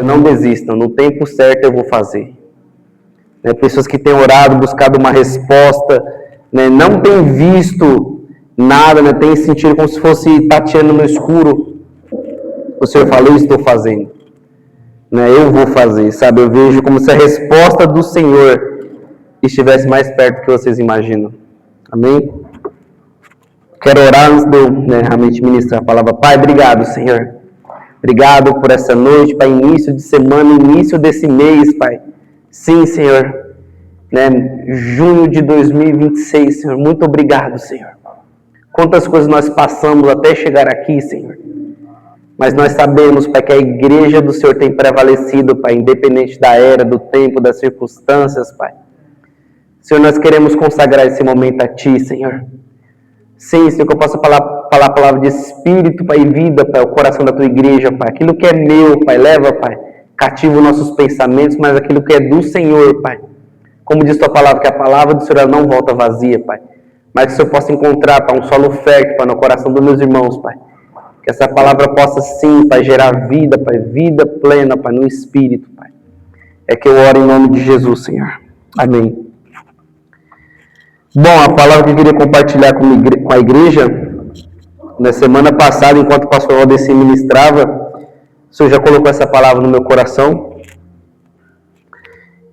Não desistam, no tempo certo eu vou fazer. Pessoas que têm orado, buscado uma resposta, não têm visto nada, têm sentido como se fosse tateando no escuro. O Senhor fala, eu estou fazendo. Eu vou fazer, sabe? Eu vejo como se a resposta do Senhor estivesse mais perto do que vocês imaginam. Amém? Quero orar antes de eu realmente ministrar a palavra. Pai, obrigado, Senhor. Obrigado por essa noite, Pai, início de semana, início desse mês, Pai. Sim, Senhor. Junho de 2026, Senhor. Muito obrigado, Senhor. Quantas coisas nós passamos até chegar aqui, Senhor. Mas nós sabemos, Pai, que a igreja do Senhor tem prevalecido, Pai, independente da era, do tempo, das circunstâncias, Pai. Senhor, nós queremos consagrar esse momento a Ti, Senhor. Sim, Senhor, que eu possa falar a palavra de espírito, Pai, e vida, Pai, o coração da Tua igreja, Pai. Aquilo que é meu, Pai, leva, Pai, cativa os nossos pensamentos, mas aquilo que é do Senhor, Pai. Como diz Tua palavra, que a palavra do Senhor ela não volta vazia, Pai. Mas que o Senhor possa encontrar, Pai, um solo fértil, Pai, no coração dos meus irmãos, Pai. Que essa palavra possa, sim, Pai, gerar vida, Pai, vida plena, Pai, no Espírito, Pai. É que eu oro em nome de Jesus, Senhor. Amém. Bom, a palavra que eu queria compartilhar com a igreja, na semana passada, enquanto o pastor Valdeci ministrava, o Senhor já colocou essa palavra no meu coração.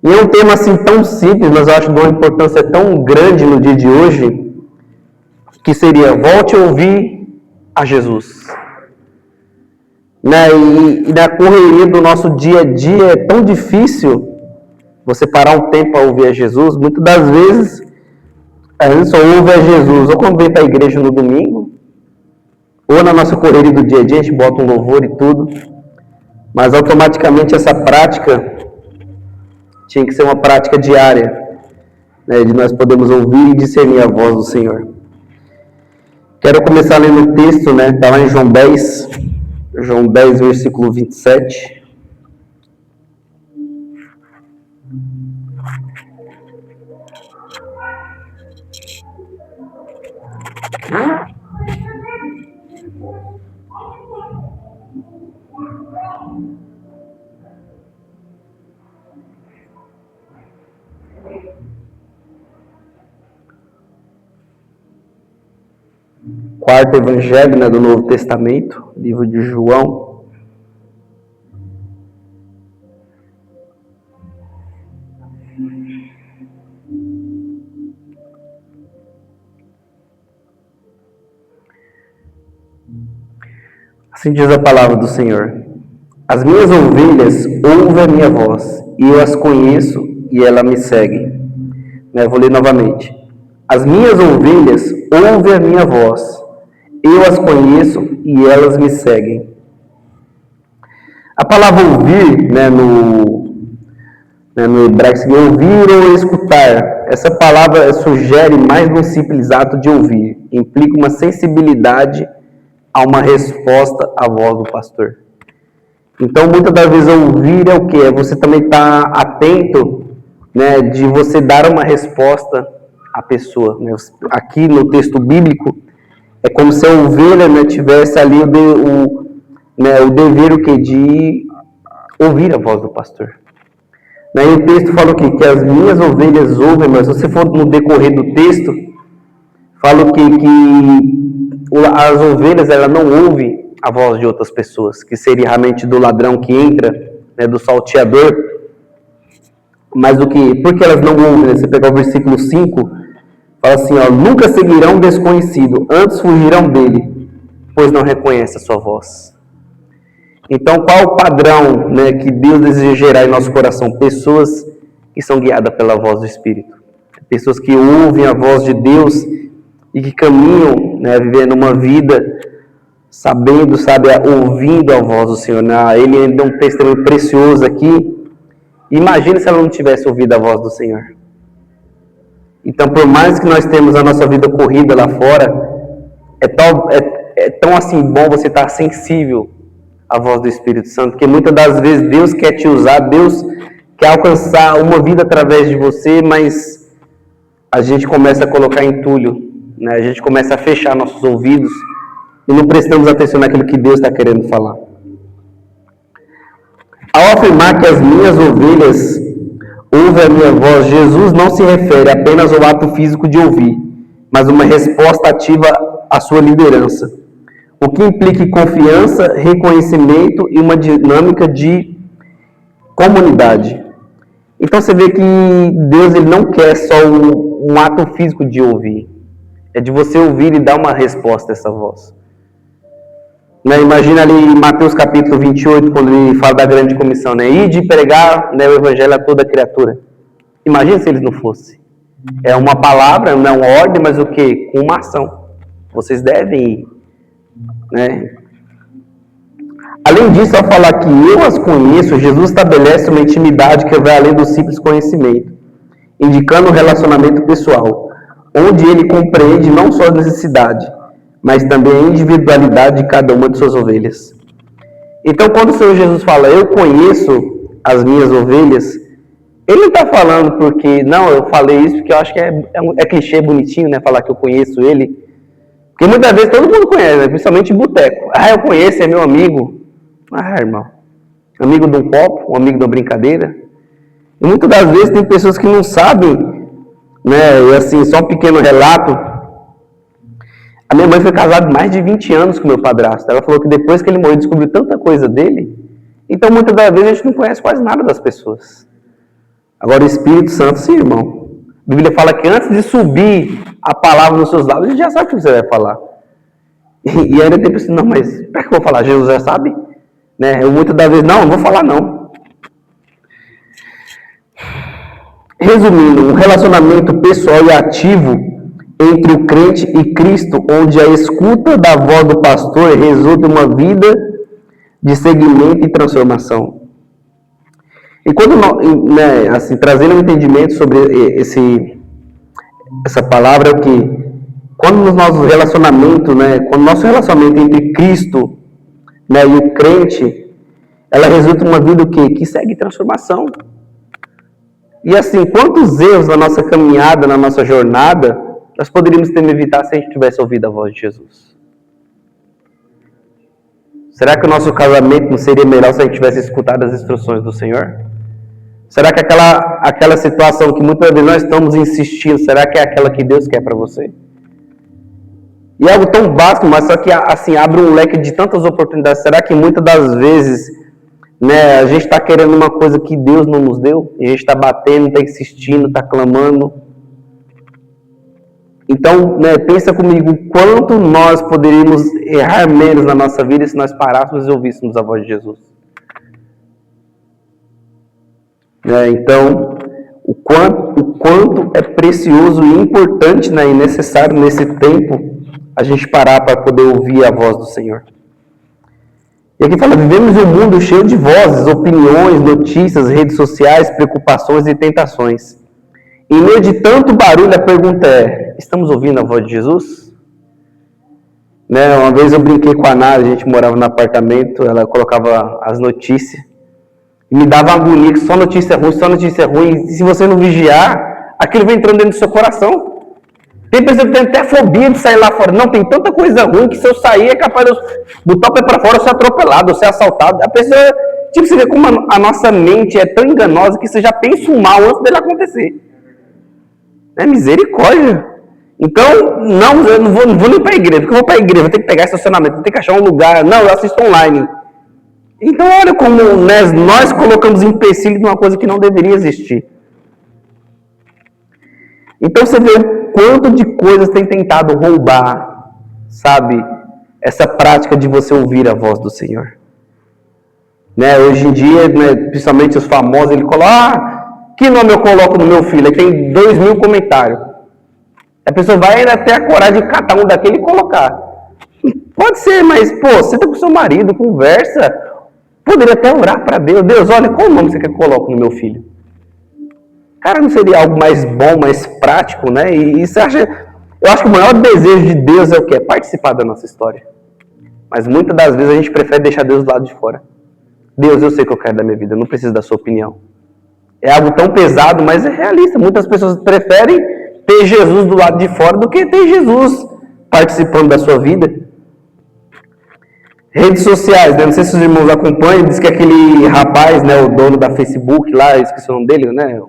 E é um tema assim tão simples, mas eu acho de uma importância tão grande no dia de hoje, que seria, volte a ouvir a Jesus. E na correria do nosso dia a dia é tão difícil você parar um tempo para ouvir a Jesus. Muitas das vezes a gente só ouve a Jesus ou quando vem para a igreja no domingo, ou na nossa correria do dia a dia, a gente bota um louvor e tudo, mas automaticamente essa prática tinha que ser uma prática diária, de nós podermos ouvir e discernir a voz do Senhor. Quero começar lendo o texto, está lá em João 10, versículo 27. Quarto evangelho do Novo Testamento, livro de João. Assim diz a palavra do Senhor. As minhas ovelhas ouvem a minha voz, e eu as conheço, e elas me seguem. Vou ler novamente. As minhas ovelhas ouvem a minha voz, eu as conheço e elas me seguem. A palavra ouvir, no hebraico, ouvir ou escutar. Essa palavra sugere mais de um simples ato de ouvir. Implica uma sensibilidade a uma resposta à voz do pastor. Então, muitas das vezes, ouvir é o quê? É você também estar atento, de você dar uma resposta à pessoa. Aqui no texto bíblico, é como se a ovelha tivesse ali o dever de ouvir a voz do pastor. E o texto fala o quê? Que as minhas ovelhas ouvem, mas se você for no decorrer do texto, fala o quê? Que as ovelhas ela não ouvem a voz de outras pessoas, que seria realmente do ladrão que entra, do salteador, mas do que? Porque elas não ouvem, Você pegar o versículo 5, fala assim, nunca seguirão o desconhecido, antes fugirão dele, pois não reconhece a sua voz. Então, qual o padrão que Deus deseja gerar em nosso coração? Pessoas que são guiadas pela voz do Espírito. Pessoas que ouvem a voz de Deus e que caminham, vivendo uma vida sabendo, ouvindo a voz do Senhor. Ele deu um testemunho precioso aqui. Imagina se ela não tivesse ouvido a voz do Senhor. Então, por mais que nós temos a nossa vida corrida lá fora, é tão assim bom você estar sensível à voz do Espírito Santo, porque muitas das vezes Deus quer te usar, Deus quer alcançar uma vida através de você, mas a gente começa a colocar entulho, a gente começa a fechar nossos ouvidos e não prestamos atenção naquilo que Deus está querendo falar. Ao afirmar que as minhas ovelhas ouvem a minha voz, Jesus não se refere apenas ao ato físico de ouvir, mas uma resposta ativa à sua liderança, o que implica confiança, reconhecimento e uma dinâmica de comunidade. Então você vê que Deus ele não quer só um ato físico de ouvir, é de você ouvir e dar uma resposta a essa voz. Né? Imagina ali em Mateus capítulo 28, quando ele fala da grande comissão, né? Ide e pregar, né, o evangelho a toda criatura. Imagina se eles não fossem. É uma palavra, não é uma ordem, mas o quê? Com uma ação. Vocês devem ir. Né? Além disso, ao falar que eu as conheço, Jesus estabelece uma intimidade que vai além do simples conhecimento, indicando um relacionamento pessoal, onde ele compreende não só a necessidade, mas também a individualidade de cada uma de suas ovelhas. Então, quando o Senhor Jesus fala, eu conheço as minhas ovelhas, ele não está falando porque, não, eu falei isso porque eu acho que é clichê bonitinho, né, falar que eu conheço ele. Porque muitas vezes todo mundo conhece, né, principalmente em boteco. Ah, eu conheço, é meu amigo. Ah, irmão, amigo de um copo, um amigo de uma brincadeira. E muitas das vezes tem pessoas que não sabem, né, e assim, só um pequeno relato. A minha mãe foi casada mais de 20 anos com meu padrasto. Ela falou que depois que ele morreu, descobriu tanta coisa dele. Então, muitas das vezes, a gente não conhece quase nada das pessoas. Agora, o Espírito Santo, sim, irmão. A Bíblia fala que antes de subir a palavra nos seus lábios, a gente já sabe o que você vai falar. E ainda tem pessoas, não, mas para que eu vou falar? Jesus já sabe? Né? Eu muitas das vezes, não vou falar não. Resumindo, um relacionamento pessoal e ativo entre o crente e Cristo, onde a escuta da voz do pastor resulta em uma vida de seguimento e transformação. E quando né, assim, trazendo um entendimento sobre essa palavra, é o que quando nos nossos relacionamentos, né, quando o nosso relacionamento entre Cristo, né, e o crente, ela resulta em uma vida o quê? Que segue transformação. E assim, quantos erros na nossa caminhada, na nossa jornada, nós poderíamos ter evitado se a gente tivesse ouvido a voz de Jesus? Será que o nosso casamento não seria melhor se a gente tivesse escutado as instruções do Senhor? Será que aquela situação que muitas vezes nós estamos insistindo, será que é aquela que Deus quer para você? E é algo tão básico, mas só que assim, abre um leque de tantas oportunidades. Será que muitas das vezes, né, a gente está querendo uma coisa que Deus não nos deu? E a gente está batendo, está insistindo, está clamando. Então, né, pensa comigo, quanto nós poderíamos errar menos na nossa vida se nós parássemos e ouvíssemos a voz de Jesus. Então, o quanto é precioso e importante, né, e necessário nesse tempo a gente parar para poder ouvir a voz do Senhor. E aqui fala, vivemos em um mundo cheio de vozes, opiniões, notícias, redes sociais, preocupações e tentações. Em meio de tanto barulho, a pergunta é, estamos ouvindo a voz de Jesus? Né, uma vez eu brinquei com a Nara, a gente morava no apartamento, ela colocava as notícias, e me dava uma agonia, que só notícia ruim, e se você não vigiar, aquilo vem entrando dentro do seu coração. Tem pessoa que tem até fobia de sair lá fora. Não, tem tanta coisa ruim que se eu sair é capaz de eu botar o pé para fora, eu ser atropelado, eu ser assaltado. A pessoa, tipo, você vê como a nossa mente é tão enganosa que você já pensa um mal antes dele acontecer. É misericórdia. Então, não, eu não vou nem para a igreja, porque eu vou para a igreja, vou ter que pegar estacionamento, vou ter que achar um lugar. Não, eu assisto online. Então, olha como, né, nós colocamos empecilho numa coisa que não deveria existir. Então, você vê o quanto de coisas tem tentado roubar, sabe, essa prática de você ouvir a voz do Senhor. Né, hoje em dia, né, principalmente os famosos, ele coloca, que nome eu coloco no meu filho? Aí tem 2.000 comentários. A pessoa vai até a coragem de catar um daquele e colocar. Pode ser, mas, pô, você tá com seu marido, conversa. Poderia até orar para Deus. Deus, olha, qual nome você quer que eu coloque no meu filho? Cara, não seria algo mais bom, mais prático, né? E você acha... Eu acho que o maior desejo de Deus é o quê? É participar da nossa história. Mas muitas das vezes a gente prefere deixar Deus do lado de fora. Deus, eu sei o que eu quero da minha vida, eu não preciso da sua opinião. É algo tão pesado, mas é realista. Muitas pessoas preferem ter Jesus do lado de fora do que ter Jesus participando da sua vida. Redes sociais, né? Não sei se os irmãos acompanham, diz que aquele rapaz, né, o dono da Facebook lá, eu esqueci o nome dele, né?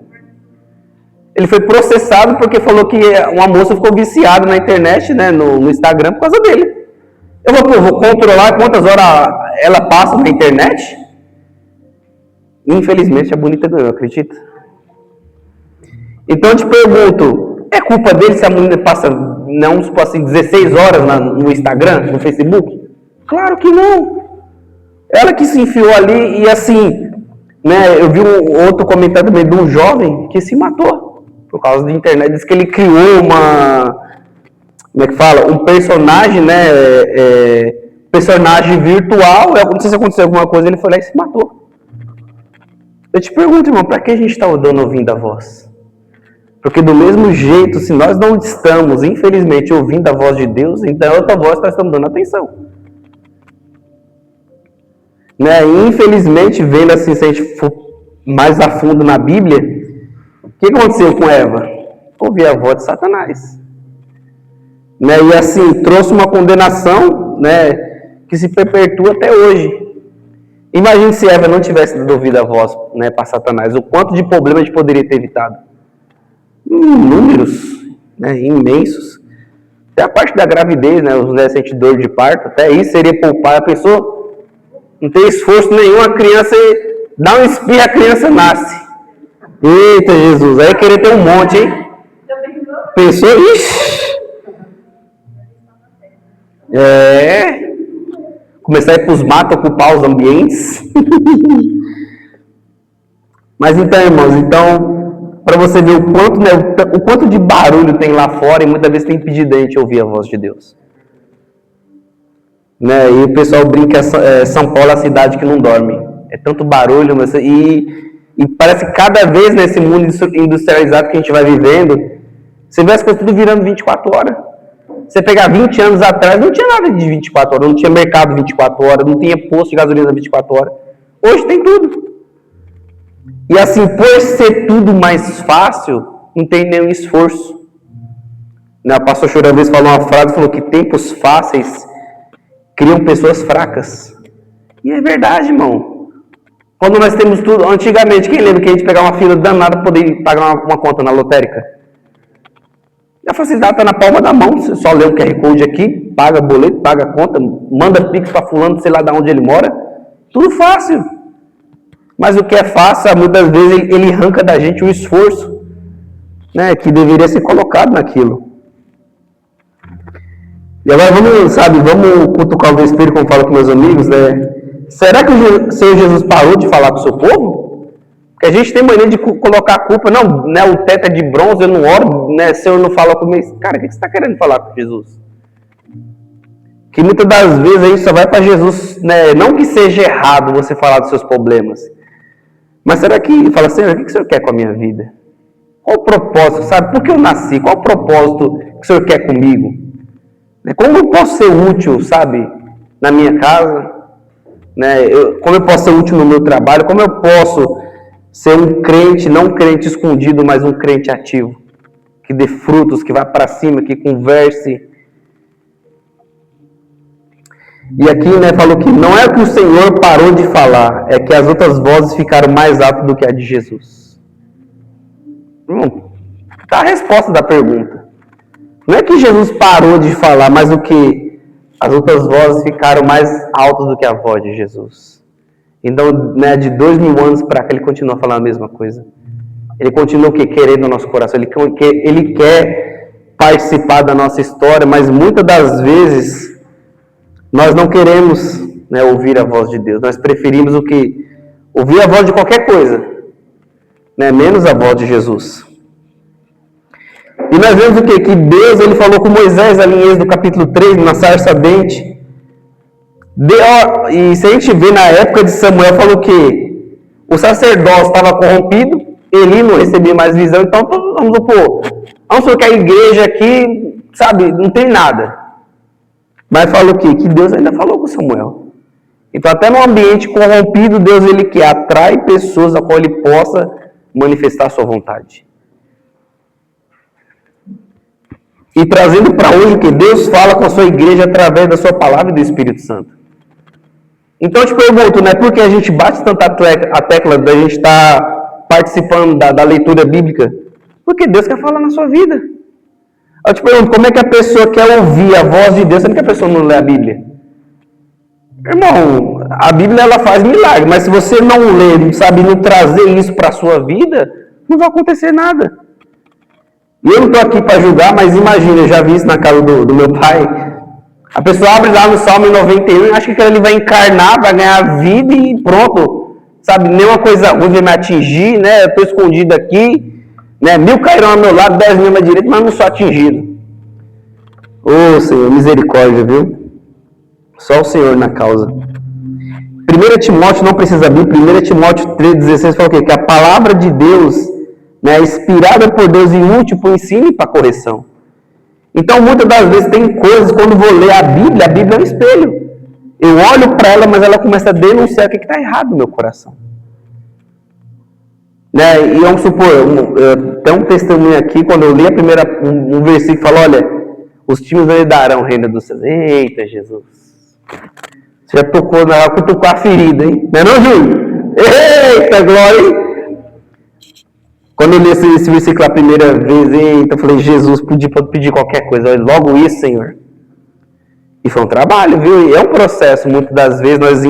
Ele foi processado porque falou que uma moça ficou viciada na internet, né, no Instagram, por causa dele. Vou controlar quantas horas ela passa na internet? Infelizmente a bonita ganhou, acredita? Então eu te pergunto, é culpa dele se a menina passa, não, assim, 16 horas no Instagram, no Facebook? Claro que não. Ela que se enfiou ali e assim, né, eu vi um outro comentário também de um jovem que se matou por causa da internet. Diz que ele criou como é que fala? Um personagem, né, personagem virtual. Não sei se aconteceu alguma coisa, ele foi lá e se matou. Eu te pergunto, irmão, para que a gente está ouvindo a voz? Porque do mesmo jeito, se nós não estamos, infelizmente, ouvindo a voz de Deus, então é outra voz que nós estamos dando atenção. Né? E, infelizmente, vendo assim, se a gente for mais a fundo na Bíblia, o que aconteceu com Eva? Ouvir a voz de Satanás. Né? E assim, trouxe uma condenação, né, que se perpetua até hoje. Imagine se Eva não tivesse dado ouvido a voz, né, para Satanás, o quanto de problema a gente poderia ter evitado. Números, né, imensos. Até a parte da gravidez, né, os sente dor de parto, até isso seria poupar. A pessoa não tem esforço nenhum, a criança dá um espirro, a criança nasce. Eita Jesus, aí querer ter um monte, hein? Pensou, ixi. Começar a ir para os matos, ocupar os ambientes. Mas então, irmãos, para você ver o quanto, né, o quanto de barulho tem lá fora, e muitas vezes tem impedido a gente ouvir a voz de Deus. Né? E o pessoal brinca, São Paulo é a cidade que não dorme. É tanto barulho, e parece que cada vez nesse mundo industrializado que a gente vai vivendo, você vê as coisas tudo virando 24 horas. Você pegar 20 anos atrás, não tinha nada de 24 horas, não tinha mercado 24 horas, não tinha posto de gasolina 24 horas. Hoje tem tudo. E assim, por ser tudo mais fácil, não tem nenhum esforço. Né? O pastor Chorão uma vez falou uma frase, falou que tempos fáceis criam pessoas fracas. E é verdade, irmão. Quando nós temos tudo, antigamente, quem lembra que a gente pegava uma fila danada para poder pagar uma conta na lotérica? A facilidade está na palma da mão. Você só lê o QR Code aqui, paga boleto, paga a conta, manda pix para fulano, sei lá de onde ele mora. Tudo fácil. Mas o que é fácil, muitas vezes ele arranca da gente o esforço, né, que deveria ser colocado naquilo. E agora vamos cutucar o vespeiro, como eu falo com meus amigos, né? Será que o Senhor Jesus parou de falar com o seu povo? Porque a gente tem mania de colocar a culpa, não, né, o teto é de bronze, eu não oro, né, o Senhor não fala comigo. Cara, o que você está querendo falar com Jesus? Que muitas das vezes aí só vai para Jesus, né, não que seja errado você falar dos seus problemas, mas será que, fala, Senhor, o que o Senhor quer com a minha vida? Qual o propósito, sabe? Por que eu nasci? Qual o propósito que o Senhor quer comigo? Como eu posso ser útil, sabe, na minha casa? Né? Como eu posso ser útil no meu trabalho? Como eu posso ser um crente, não um crente escondido, mas um crente ativo? Que dê frutos, que vá para cima, que converse. E aqui, né, falou que não é que o Senhor parou de falar, é que as outras vozes ficaram mais altas do que a de Jesus. Tá a resposta da pergunta. Não é que Jesus parou de falar, mas o que? As outras vozes ficaram mais altas do que a voz de Jesus. Então, né, de 2000 anos para cá, ele continua falando a mesma coisa. Ele continua o que? Querendo o nosso coração. Ele quer participar da nossa história, mas muitas das vezes nós não queremos, né, ouvir a voz de Deus. Nós preferimos o que? Ouvir a voz de qualquer coisa, né, menos a voz de Jesus. E nós vemos o quê? Que Deus, ele falou com Moisés ali em Êxodo capítulo 3, na sarça ardente. E se a gente vê na época de Samuel, falou que o sacerdócio estava corrompido, Eli não recebia mais visão, então vamos supor que a igreja aqui, sabe, não tem nada. Mas falou que Deus ainda falou com Samuel. Então até no ambiente corrompido, Deus ele que atrai pessoas a qual ele possa manifestar a sua vontade. E trazendo para hoje que Deus fala com a sua igreja através da sua palavra e do Espírito Santo. Então eu te pergunto, né, por que a gente bate tanta a tecla da gente estar participando da leitura bíblica? Porque Deus quer falar na sua vida. Eu te pergunto, como é que a pessoa quer ouvir a voz de Deus, sendo que a pessoa não lê a Bíblia? Irmão, a Bíblia ela faz milagre, mas se você não lê, não sabe não trazer isso para a sua vida, não vai acontecer nada. E eu não estou aqui para julgar, mas imagina, eu já vi isso na casa do meu pai. A pessoa abre lá no Salmo 91 e acha que ele vai encarnar, vai ganhar vida e pronto. Sabe, nenhuma coisa ruim vai me atingir, né? Eu estou escondido aqui, né? 1000 cairão ao meu lado, 10 mil à minha direita, mas não sou atingido. Ô Senhor, misericórdia, viu? Só o Senhor na causa. 1 Timóteo não precisa abrir, 1 Timóteo 3,16 fala o quê? Que a palavra de Deus, né, é inspirada por Deus e útil para o ensino e para a correção. Então, muitas das vezes tem coisas, quando vou ler a Bíblia é um espelho. Eu olho para ela, mas ela começa a denunciar o que está errado no meu coração. Né? E vamos supor, tem um testemunho aqui, quando eu li um versículo, fala, olha, os times herdarão o reino dos céus. Eita, Jesus. Você já cutucou a ferida, hein? Não é não, Júlio? Eita, glória, hein? Quando eu li esse versículo a primeira vez, eita, eu falei, Jesus, pode pedir qualquer coisa. Logo isso, Senhor. E foi um trabalho, viu? E é um processo, muitas das vezes, nós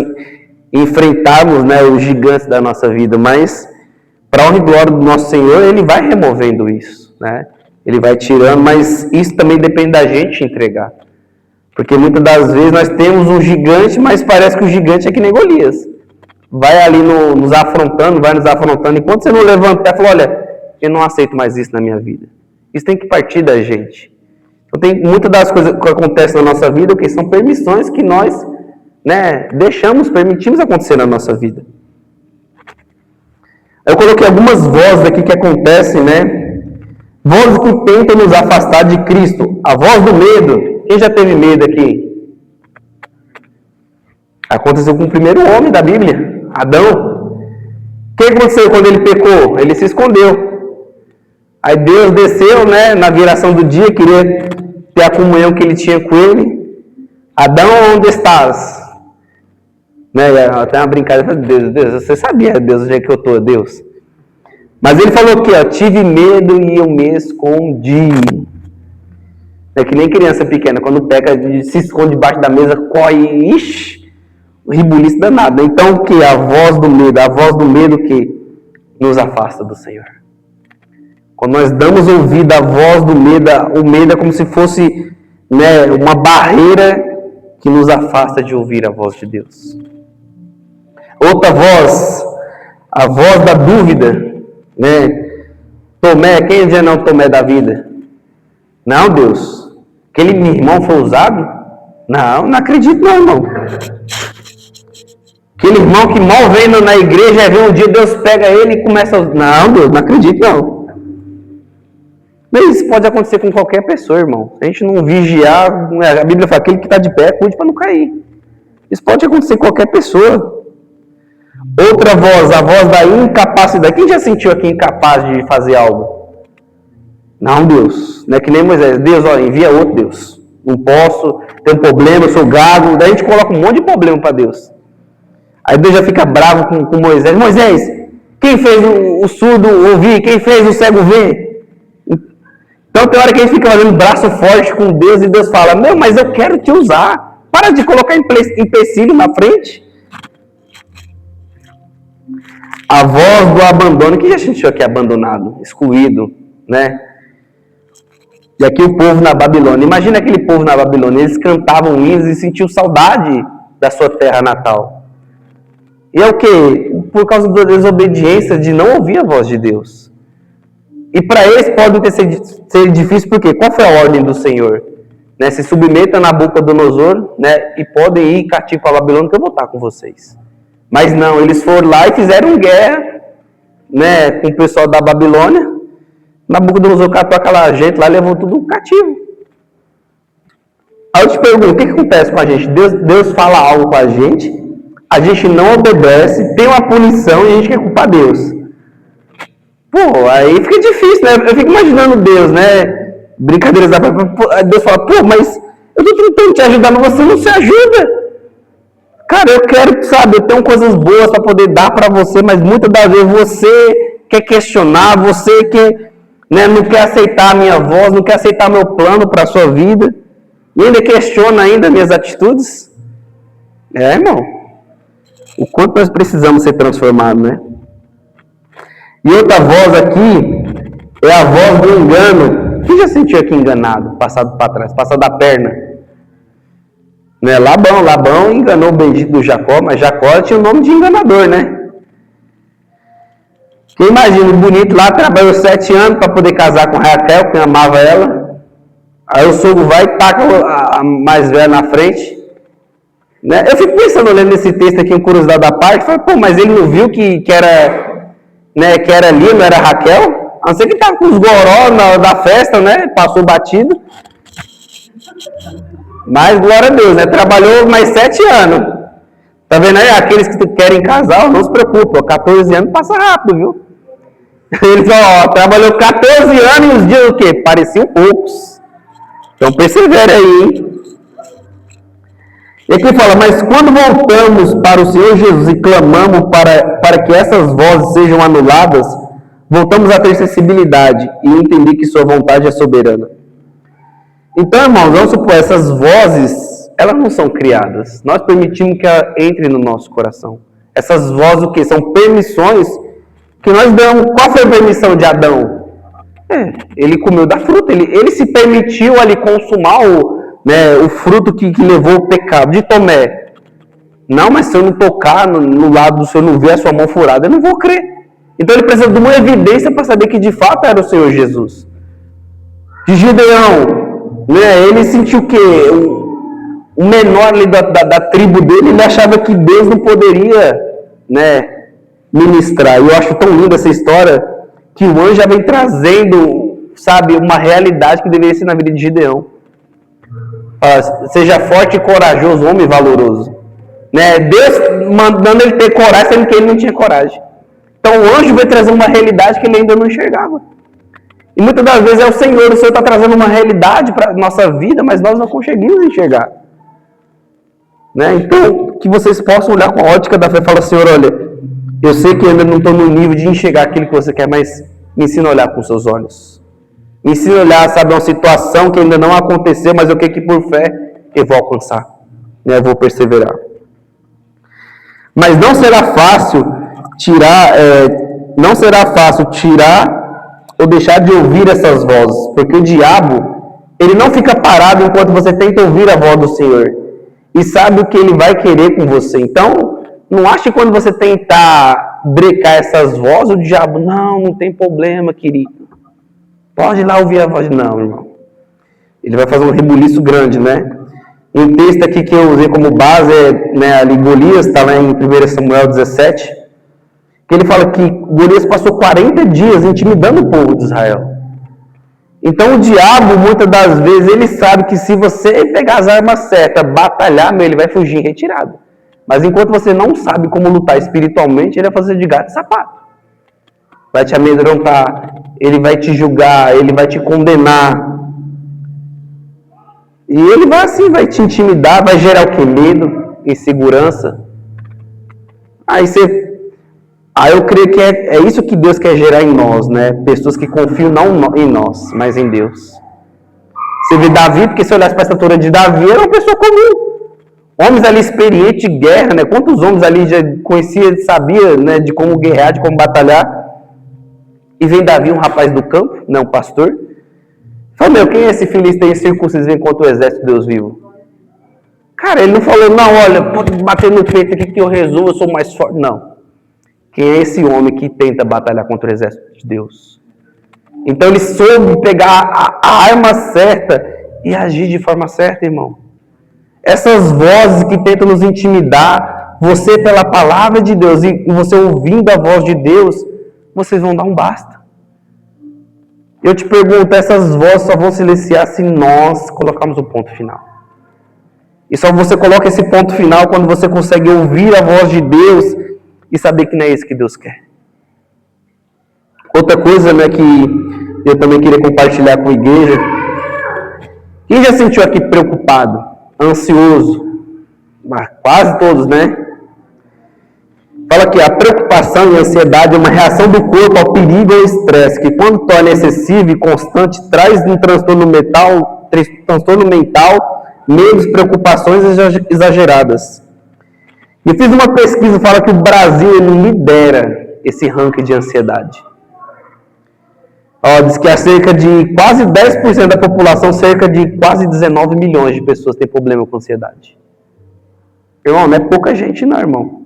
enfrentarmos, né, os gigantes da nossa vida, mas, para a honra e glória do nosso Senhor, Ele vai removendo isso, né? Ele vai tirando, mas isso também depende da gente entregar. Porque muitas das vezes nós temos um gigante, mas parece que o gigante é que nem Golias. Vai ali nos afrontando, enquanto você não levantar e falar, olha, eu não aceito mais isso na minha vida. Isso tem que partir da gente. Então, tem muitas das coisas que acontecem na nossa vida, que são permissões que nós, né, permitimos acontecer na nossa vida. Eu coloquei algumas vozes aqui que acontecem, né? Vozes que tentam nos afastar de Cristo. A voz do medo. Quem já teve medo aqui? Aconteceu com o primeiro homem da Bíblia, Adão. O que aconteceu quando ele pecou? Ele se escondeu. Aí Deus desceu, né, na viração do dia, queria ter a comunhão que ele tinha com ele. Adão, onde estás? Né, até uma brincadeira, Deus, você sabia, Deus, onde é que eu estou, Deus? Mas ele falou aqui, ó, tive medo e eu me escondi. É que nem criança pequena, quando peca, se esconde debaixo da mesa, corre, o ribuliço danado. Então, o que? A voz do medo que nos afasta do Senhor. Quando nós damos ouvido à voz do medo, o medo é como se fosse, né, uma barreira que nos afasta de ouvir a voz de Deus. Outra voz, a voz da dúvida, né? Tomé, quem já não Tomé da vida? Não, Deus. Aquele meu irmão foi usado? Não acredito não, irmão. Aquele irmão que mal vem na igreja, vê um dia Deus pega ele e começa a... Não, Deus, não acredito não. Mas isso pode acontecer com qualquer pessoa, irmão. Se a gente não vigiar, a Bíblia fala, aquele que está de pé, cuide para não cair. Isso pode acontecer com qualquer pessoa. Outra voz, a voz da incapacidade. Quem já sentiu aqui incapaz de fazer algo? Não, Deus. Não é que nem Moisés. Deus, ó, envia outro, Deus. Não posso, tenho um problema, eu sou gago. Daí a gente coloca um monte de problema para Deus. Aí Deus já fica bravo com Moisés. Moisés, quem fez o surdo ouvir? Quem fez o cego ver? Então tem hora que a gente fica fazendo braço forte com Deus e Deus fala, meu, mas eu quero te usar. Para de colocar empecilho na frente. A voz do abandono. Quem já sentiu aqui abandonado, excluído, né? E aqui o povo na Babilônia. Imagina aquele povo na Babilônia. Eles cantavam hinos e sentiam saudade da sua terra natal. E é o quê? Por causa da desobediência de não ouvir a voz de Deus. E para eles pode ser difícil, porque qual foi a ordem do Senhor? Né? Se submeta a Nabucodonosor, né? E podem ir cativo para a Babilônia que eu vou estar com vocês. Mas não, eles foram lá e fizeram guerra, né, com o pessoal da Babilônia. Nabucodonosor catou aquela gente lá e levou tudo cativo. Aí eu te pergunto, o que acontece com a gente? Deus fala algo com a gente não obedece, tem uma punição e a gente quer culpar Deus. Pô, aí fica difícil, né? Eu fico imaginando Deus, né? Brincadeiras da Deus fala, pô, mas eu tô tentando te ajudar, mas você não se ajuda. Cara, eu quero, sabe, eu tenho coisas boas para poder dar para você, mas muitas das vezes você quer questionar, você quer, né, não quer aceitar a minha voz, não quer aceitar meu plano para a sua vida, e ainda questiona ainda minhas atitudes. Irmão, o quanto nós precisamos ser transformados, né? E outra voz aqui é a voz do engano. Quem já sentiu aqui enganado, passado para trás, passado da perna? Né? Labão enganou o bendito do Jacó, mas Jacó tinha o nome de enganador, né? Quem imagina, o bonito lá trabalhou 7 anos para poder casar com Raquel, que amava ela. Aí o sogro vai e taca a mais velha na frente. Né? Eu fico pensando, olhando nesse texto aqui, uma curiosidade da parte, falei, pô, mas ele não viu que era, né, que era ali, não era Raquel? A não ser que estava com os goró da festa, né? Passou batido. Mas, glória a Deus, né? Trabalhou mais 7 anos. Tá vendo aí? Aqueles que querem casar, não se preocupem. 14 anos passa rápido, viu? Ele falou, trabalhou 14 anos e os dias o quê? Pareciam poucos. Então, persevere aí, hein? E aqui fala, mas quando voltamos para o Senhor Jesus e clamamos para que essas vozes sejam anuladas, voltamos a ter sensibilidade e entender que sua vontade é soberana. Então, irmãos, vamos supor, essas vozes, elas não são criadas. Nós permitimos que ela entre no nosso coração. Essas vozes, o quê? São permissões que nós damos. Qual foi a permissão de Adão? Ele comeu da fruta, ele se permitiu ali consumar o fruto que levou o pecado. De Tomé, não, mas se eu não tocar no lado, se eu não ver a sua mão furada, eu não vou crer. Então ele precisa de uma evidência para saber que de fato era o Senhor Jesus. De Gideão, né, ele sentiu o quê? O menor ali da tribo dele, ele achava que Deus não poderia, né, ministrar. E eu acho tão linda essa história, que o anjo já vem trazendo, sabe, uma realidade que deveria ser na vida de Gideão. Seja forte e corajoso, homem valoroso. Né? Deus mandando ele ter coragem, sendo que ele não tinha coragem. Então o anjo veio trazer uma realidade que ele ainda não enxergava. E muitas das vezes é o Senhor está trazendo uma realidade para a nossa vida, mas nós não conseguimos enxergar. Né? Então, que vocês possam olhar com a ótica da fé e falar, Senhor, olha, eu sei que eu ainda não estou no nível de enxergar aquilo que você quer, mas me ensina a olhar com seus olhos. Me ensina a olhar, sabe, uma situação que ainda não aconteceu, mas eu creio que por fé eu vou alcançar. Né? Eu vou perseverar. Mas não será fácil tirar ou deixar de ouvir essas vozes, porque o diabo, ele não fica parado enquanto você tenta ouvir a voz do Senhor, e sabe o que ele vai querer com você. Então, não ache que quando você tentar brecar essas vozes, o diabo, não tem problema, querido, pode ir lá ouvir a voz. Não, irmão, ele vai fazer um rebuliço grande, né? E um texto aqui que eu usei como base né, ali Golias, está lá em 1 Samuel 17, que ele fala que Golias passou 40 dias intimidando o povo de Israel. Então o diabo, muitas das vezes, ele sabe que se você pegar as armas certas, batalhar, ele vai fugir em retirada. Mas enquanto você não sabe como lutar espiritualmente, ele vai fazer de gato e sapato. Vai te amedrontar, ele vai te julgar, ele vai te condenar. E ele vai assim, vai te intimidar, vai gerar o que? Medo, insegurança. Aí eu creio que é isso que Deus quer gerar em nós, né? Pessoas que confiam não em nós, mas em Deus. Você vê Davi, porque se olhasse para a estatura de Davi, era uma pessoa comum. Homens ali experientes de guerra, né? Quantos homens ali já conhecia, sabia, né, de como guerrear, de como batalhar? E vem Davi, um rapaz do campo, né, um pastor. Fala, quem é esse filisteu circunciso vem contra o exército de Deus vivo? Cara, ele não falou, não, olha, pode bater no peito aqui que eu resolvo, eu sou mais forte. Não. Quem é esse homem que tenta batalhar contra o exército de Deus? Então ele soube pegar a arma certa e agir de forma certa, irmão. Essas vozes que tentam nos intimidar, você pela palavra de Deus e você ouvindo a voz de Deus, vocês vão dar um basta. Eu te pergunto, essas vozes só vão silenciar se nós colocarmos o ponto final. E só você coloca esse ponto final quando você consegue ouvir a voz de Deus e saber que não é isso que Deus quer. Outra coisa, né, que eu também queria compartilhar com a igreja. Quem já sentiu aqui preocupado, ansioso, quase todos, né? Fala que a preocupação e a ansiedade é uma reação do corpo ao perigo ou ao estresse, que quando torna excessivo e constante, traz um transtorno mental, medos, preocupações exageradas. Eu fiz uma pesquisa, fala que o Brasil ele lidera esse ranking de ansiedade. Diz que há cerca de quase 10% da população, cerca de quase 19 milhões de pessoas têm problema com ansiedade. Irmão, não é pouca gente não, irmão.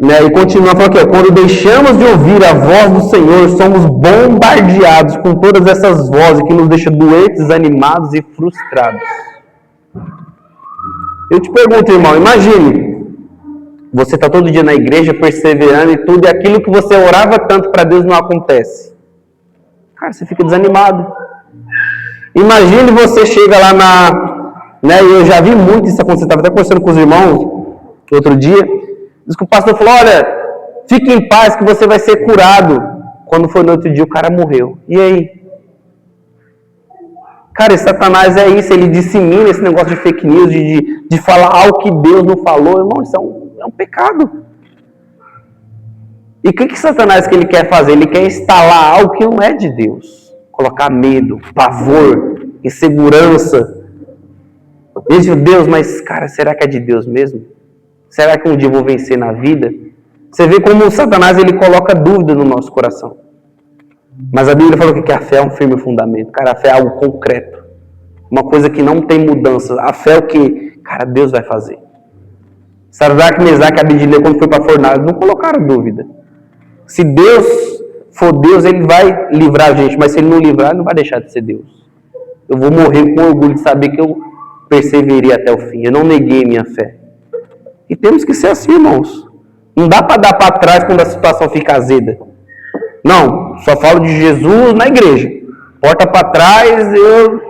E continua falando aqui, quando deixamos de ouvir a voz do Senhor, somos bombardeados com todas essas vozes que nos deixam doentes, desanimados e frustrados. Eu te pergunto, irmão, imagine, você está todo dia na igreja, perseverando e tudo, e aquilo que você orava tanto para Deus não acontece. Cara, você fica desanimado. Imagine você chega lá eu já vi muito isso acontecer, estava até conversando com os irmãos outro dia, diz que o pastor falou, olha, fique em paz que você vai ser curado. Quando foi no outro dia, o cara morreu. E aí? Cara, esse Satanás é isso, ele dissemina esse negócio de fake news, de falar algo que Deus não falou. Irmão, isso é um pecado. E o que Satanás que ele quer fazer? Ele quer instalar algo que não é de Deus. Colocar medo, pavor, insegurança. Deus, mas cara, será que é de Deus mesmo? Será que um dia eu vou vencer na vida? Você vê como o Satanás ele coloca dúvida no nosso coração. Mas a Bíblia falou que a fé é um firme fundamento. Cara, a fé é algo concreto. Uma coisa que não tem mudança. A fé é o que, cara, Deus vai fazer. Sadraque, Mesaque e Abednego, quando foi para a fornalha, não colocaram dúvida. Se Deus for Deus, Ele vai livrar a gente. Mas se Ele não livrar, Ele não vai deixar de ser Deus. Eu vou morrer com orgulho de saber que eu perseverei até o fim. Eu não neguei minha fé. E temos que ser assim, irmãos. Não dá para dar para trás quando a situação fica azeda. Não, só falo de Jesus na igreja. Porta para trás, eu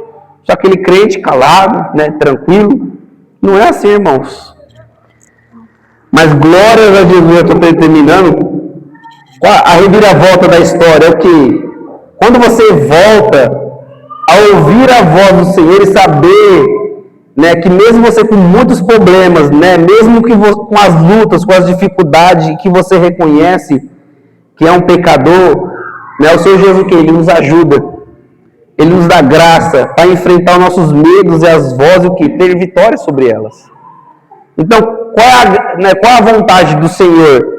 sou aquele crente calado, tranquilo. Não é assim, irmãos. Mas glórias a Jesus, eu estou terminando. A reviravolta da história é o que? Quando você volta a ouvir a voz do Senhor e saber que mesmo você com muitos problemas, mesmo que com as lutas, com as dificuldades que você reconhece que é um pecador, o Senhor Jesus que Ele nos ajuda, Ele nos dá graça para enfrentar os nossos medos e as vozes e ter vitória sobre elas. Então, qual a vontade do Senhor?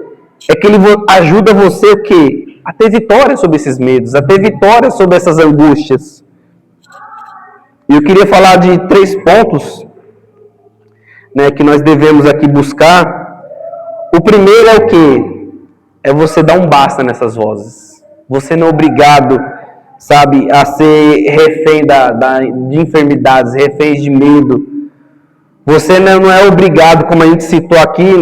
É que Ele ajuda você o quê? A ter vitória sobre esses medos, a ter vitória sobre essas angústias. E eu queria falar de 3 pontos que nós devemos aqui buscar. O primeiro é o quê? É você dar um basta nessas vozes. Você não é obrigado, sabe, a ser refém de enfermidades, refém de medo. Você não é obrigado, como a gente citou aqui,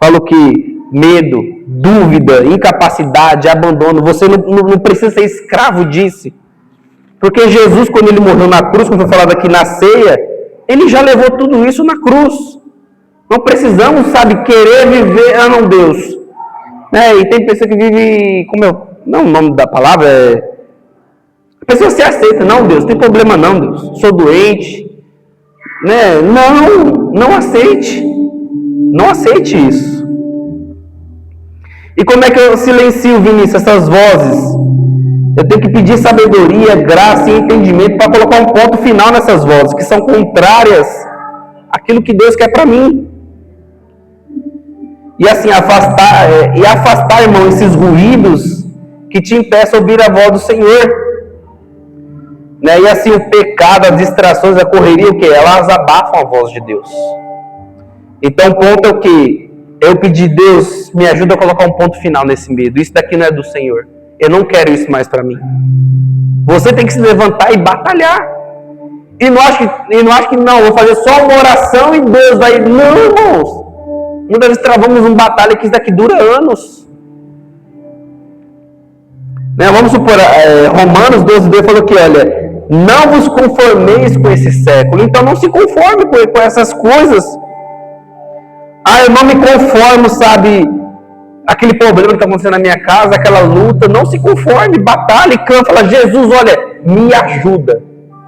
falou que medo, dúvida, incapacidade, abandono, você não precisa ser escravo disso. Porque Jesus, quando Ele morreu na cruz, como foi falado aqui na ceia, Ele já levou tudo isso na cruz. Não precisamos, sabe, querer viver, não, Deus. E tem pessoa que vive, não, o nome da palavra a pessoa se aceita, não, Deus, não tem problema não, Deus, sou doente, não aceite, não aceite isso. E como é que eu silencio, Vinícius, essas vozes? Eu tenho que pedir sabedoria, graça e entendimento para colocar um ponto final nessas vozes, que são contrárias àquilo que Deus quer para mim. E assim, afastar, irmão, esses ruídos que te impeçam a ouvir a voz do Senhor. E assim, o pecado, as distrações, a correria, o quê? Elas abafam a voz de Deus. Então, o ponto é o quê? Eu pedir, Deus, me ajuda a colocar um ponto final nesse medo. Isso daqui não é do Senhor. Eu não quero isso mais para mim. Você tem que se levantar e batalhar. E não acho que não, vou fazer só uma oração e Deus vai... Não, irmãos. Muitas vezes travamos uma batalha que isso daqui dura anos. Vamos supor, Romanos 12:2 falou que, olha, não vos conformeis com esse século. Então não se conforme com essas coisas. Eu não me conformo, sabe, aquele problema que está acontecendo na minha casa, aquela luta. Não se conforme, batalhe, canta, fala, Jesus, olha, me ajuda.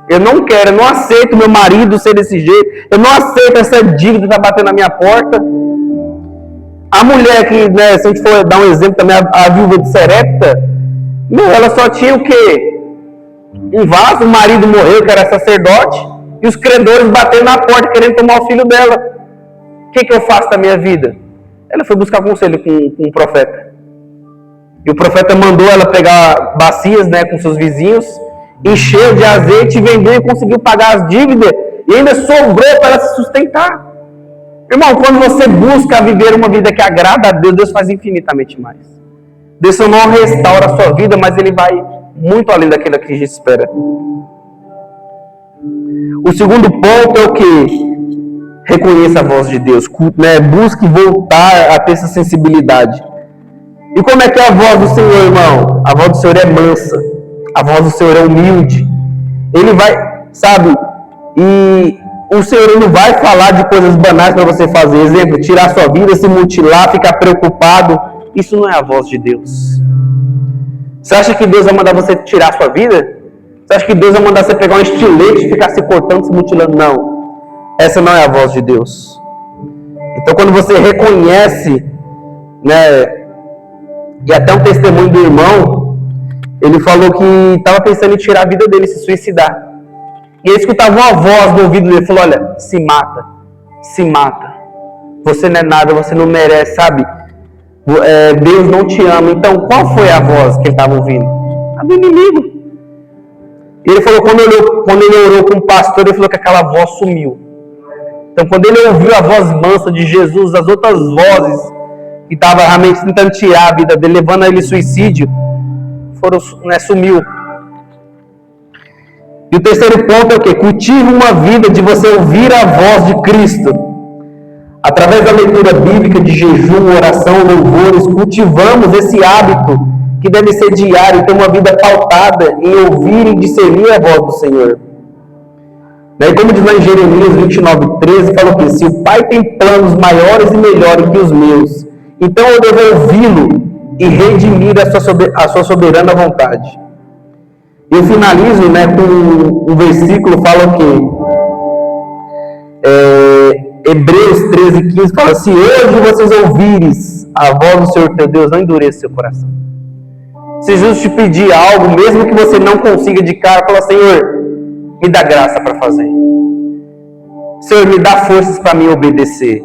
Eu não quero, eu não aceito meu marido ser desse jeito. Eu não aceito essa dívida que está batendo na minha porta. A mulher que, né, se a gente for dar um exemplo também, a viúva de Serepta, ela só tinha o quê? Um vaso, o marido morreu, que era sacerdote, e os credores batendo na porta querendo tomar o filho dela. O que eu faço da minha vida? Ela foi buscar conselho com um profeta. E o profeta mandou ela pegar bacias, né, com seus vizinhos, encheu de azeite, vendeu e conseguiu pagar as dívidas, e ainda sobrou para ela se sustentar. Irmão, quando você busca viver uma vida que agrada a Deus, Deus faz infinitamente mais. Deus não restaura a sua vida, mas Ele vai muito além daquilo que a gente espera. O segundo ponto é o que? Reconheça a voz de Deus, né? Busque voltar a ter essa sensibilidade. E como é que é a voz do Senhor, irmão? A voz do Senhor é mansa, a voz do Senhor é humilde. Ele vai, sabe, e o Senhor não vai falar de coisas banais para você fazer. Exemplo, tirar sua vida, se mutilar, ficar preocupado. Isso não é a voz de Deus. Você acha que Deus vai mandar você tirar sua vida? Você acha que Deus vai mandar você pegar um estilete e ficar se cortando, se mutilando? Não. Essa não é a voz de Deus. Então, quando você reconhece, né, e até um testemunho do irmão, ele falou que estava pensando em tirar a vida dele, se suicidar. E ele escutava uma voz no ouvido dele, falou, olha, se mata, se mata. Você não é nada, você não merece, sabe? Deus não te ama. Então, qual foi a voz que ele estava ouvindo? A do inimigo. E ele falou, quando ele orou com o pastor, ele falou que aquela voz sumiu. Então, quando ele ouviu a voz mansa de Jesus, as outras vozes que estavam realmente tentando tirar a vida dele, levando a ele suicídio, sumiu. E o terceiro ponto é o quê? Cultive uma vida de você ouvir a voz de Cristo. Através da leitura bíblica, de jejum, oração, louvores, cultivamos esse hábito que deve ser diário, ter uma vida pautada em ouvir e discernir a voz do Senhor. E como diz lá em Jeremias 29:13, fala que se o Pai tem planos maiores e melhores que os meus, então eu devo ouvi-lo e redimir a sua soberana vontade. Eu finalizo, né, com um versículo, fala o quê? Hebreus 13:15 fala, se hoje vocês ouvires a voz do Senhor teu Deus, não endureça seu coração. Se Jesus te pedir algo, mesmo que você não consiga de cara, fala, Senhor, me dá graça para fazer. Senhor, me dá forças para me obedecer.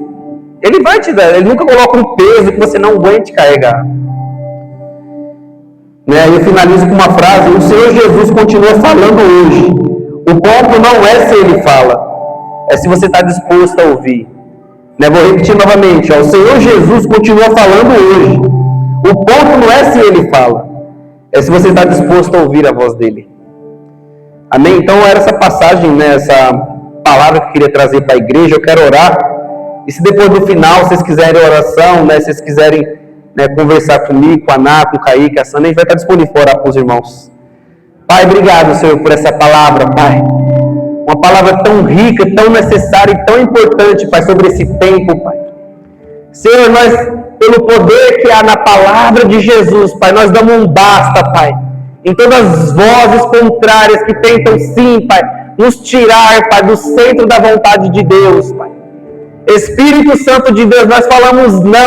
Ele vai te dar, ele nunca coloca um peso que você não aguente carregar. Eu finalizo com uma frase, o Senhor Jesus continua falando hoje. O ponto não é se Ele fala, é se você está disposto a ouvir. Vou repetir novamente, o Senhor Jesus continua falando hoje. O ponto não é se Ele fala, é se você está disposto a ouvir a voz dEle. Amém? Então era essa passagem, essa palavra que eu queria trazer para a igreja. Eu quero orar. E se depois do final vocês quiserem oração, se vocês quiserem conversar comigo, com a Ana, com o Kaique, a Sandra, a gente vai estar disponível para orar para os irmãos. Pai, obrigado, Senhor, por essa palavra, Pai. Uma palavra tão rica, tão necessária e tão importante, Pai, sobre esse tempo, Pai. Senhor, nós, pelo poder que há na palavra de Jesus, Pai, nós damos um basta, Pai, em todas as vozes contrárias que tentam, sim, Pai, nos tirar, Pai, do centro da vontade de Deus, Pai. Espírito Santo de Deus, nós falamos não